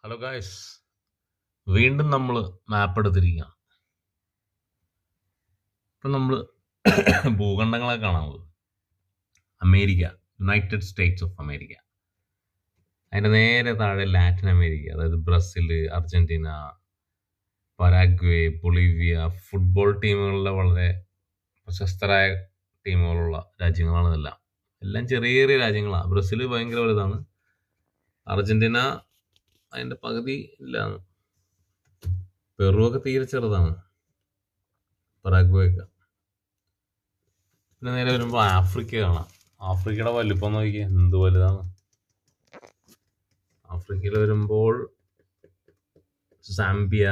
Hello guys, വീണ്ടും നമ്മൾ മാപ്പ് എടുത്തിരിക്കുകയാണ്. ഇപ്പം നമ്മൾ ഭൂഖണ്ഡങ്ങളെ കാണാനുള്ളത് America, United States of America. അതിൻ്റെ നേരെ താഴെ ലാറ്റിൻ അമേരിക്ക, അതായത് Brazil, Argentina, Paraguay, Bolivia. Football ടീമുകളിലെ വളരെ പ്രശസ്തരായ ടീമുകളുള്ള രാജ്യങ്ങളാണ് ഇതെല്ലാം. എല്ലാം ചെറിയ ചെറിയ രാജ്യങ്ങളാണ്. ബ്രസീൽ ഭയങ്കര വലുതാണ്. അർജന്റീന അതിൻ്റെ പകുതി ഇല്ലാണ്. പെറുവൊക്കെ തീരെ ചെറുതാണ്. പരാഗ്വേ ഒക്കെ. പിന്നെ നേരെ വരുമ്പോൾ ആഫ്രിക്ക കാണാം. ആഫ്രിക്കയുടെ വലിപ്പം നോക്കിയാൽ എന്ത് വലുതാണ്. ആഫ്രിക്കയിൽ വരുമ്പോൾ സാംബിയ,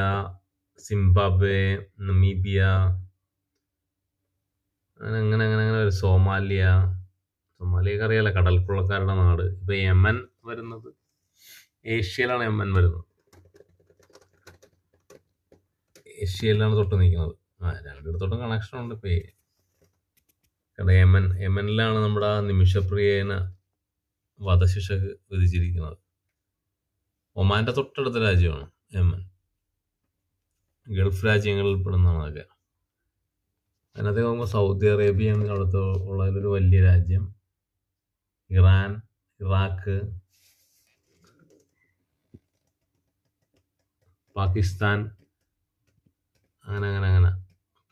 സിംബാബ്വെ, നമീബിയ, അങ്ങനെ അങ്ങനെ അങ്ങനെ വരും. സോമാലിയൊക്കെ അറിയാലോ, കടൽക്കൊള്ളക്കാരുടെ നാട്. ഇപ്പൊ യമൻ വരുന്നത് ഏഷ്യയിലാണ്. ഏഷ്യയിലാണ് തൊട്ട് നിൽക്കുന്നത്. രണ്ടിടത്തോട്ടും കണക്ഷൻ ഉണ്ട്. ഇപ്പൊ യമനിലാണ് നമ്മുടെ ആ നിമിഷപ്രിയേന വധശിക്ഷ വിധിച്ചിരിക്കുന്നത്. ഒമാന്റെ തൊട്ടടുത്ത രാജ്യമാണ് യമൻ. ഗൾഫ് രാജ്യങ്ങളിൽ പെടുന്നതാണ് അതൊക്കെ. അതിനകത്ത് നോക്കുമ്പോൾ സൗദി അറേബ്യയാണ് അടുത്ത് ഉള്ളതിലൊരു വലിയ രാജ്യം. ഇറാൻ, ഇറാഖ്, പാകിസ്ഥാൻ, അങ്ങനെ അങ്ങനെ അങ്ങനെ.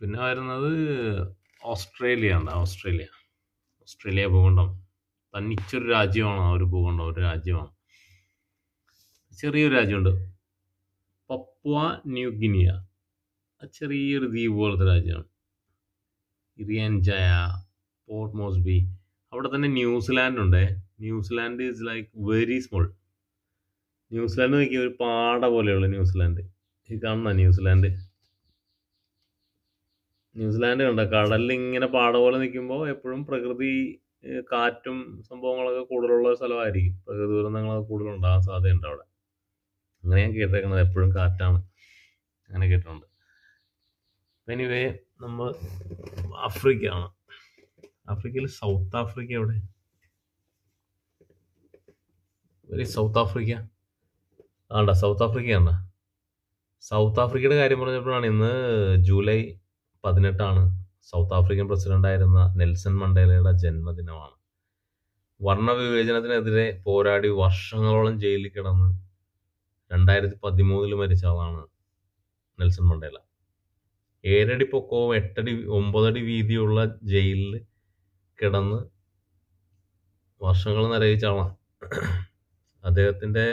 പിന്നെ വരുന്നത് ഓസ്ട്രേലിയ ഉണ്ട്. ഓസ്ട്രേലിയ ഭൂഖണ്ഡം തന്നിച്ചൊരു രാജ്യമാണ്. ആ ഒരു ഭൂഖണ്ഡം ഒരു രാജ്യമാണ്. ചെറിയൊരു രാജ്യമുണ്ട്, പപ്പുവ ന്യൂ ഗിനിയ. ചെറിയൊരു ദ്വീപ് പോലത്തെ രാജ്യമാണ്. Irian Jaya, Port Moresby. അവിടെ തന്നെ ന്യൂസിലാൻഡ് ഉണ്ട്. New Zealand is like very small. New Zealand നോക്കിയ ഒരു പാട പോലെയുള്ള ന്യൂസിലാൻഡ്. ഈ കാണുന്ന ന്യൂസിലാൻഡ് കണ്ട കടലിൽ ഇങ്ങനെ പാട പോലെ നിൽക്കുമ്പോൾ എപ്പോഴും പ്രകൃതി കാറ്റും സംഭവങ്ങളൊക്കെ കൂടുതലുള്ള സ്ഥലമായിരിക്കും. പ്രകൃതി ദുരന്തങ്ങളൊക്കെ കൂടുതലുണ്ടാകാൻ സാധ്യതയുണ്ട് അവിടെ. അങ്ങനെ ഞാൻ കേട്ടേക്കുന്നത്. എപ്പോഴും കാറ്റാണ്, അങ്ങനെ കേട്ടിട്ടുണ്ട്. എനിവേ, നമ്മൾ ആഫ്രിക്കയാണ്. ആഫ്രിക്കയിൽ സൗത്ത് ആഫ്രിക്ക എവിടെ? സൗത്ത് ആഫ്രിക്ക ആണ്ട. സൗത്ത് ആഫ്രിക്കയുടെ കാര്യം പറഞ്ഞപ്പോഴാണ് ഇന്ന് ജൂലൈ 18 സൗത്ത് ആഫ്രിക്കൻ പ്രസിഡന്റായിരുന്ന നെൽസൺ മണ്ടേലയുടെ ജന്മദിനമാണ്. വർണ്ണവിവേചനത്തിനെതിരെ പോരാടി വർഷങ്ങളോളം ജയിലിൽ കിടന്ന് 2013 മരിച്ച ആളാണ് നെൽസൺ മണ്ടേല. 7 അടി പൊക്കവും 9 അടി വീതിയുള്ള ജയിലിൽ കിടന്ന് വർഷങ്ങൾ നരകിച്ച ആളാണ്. അദ്ദേഹത്തിൻ്റെ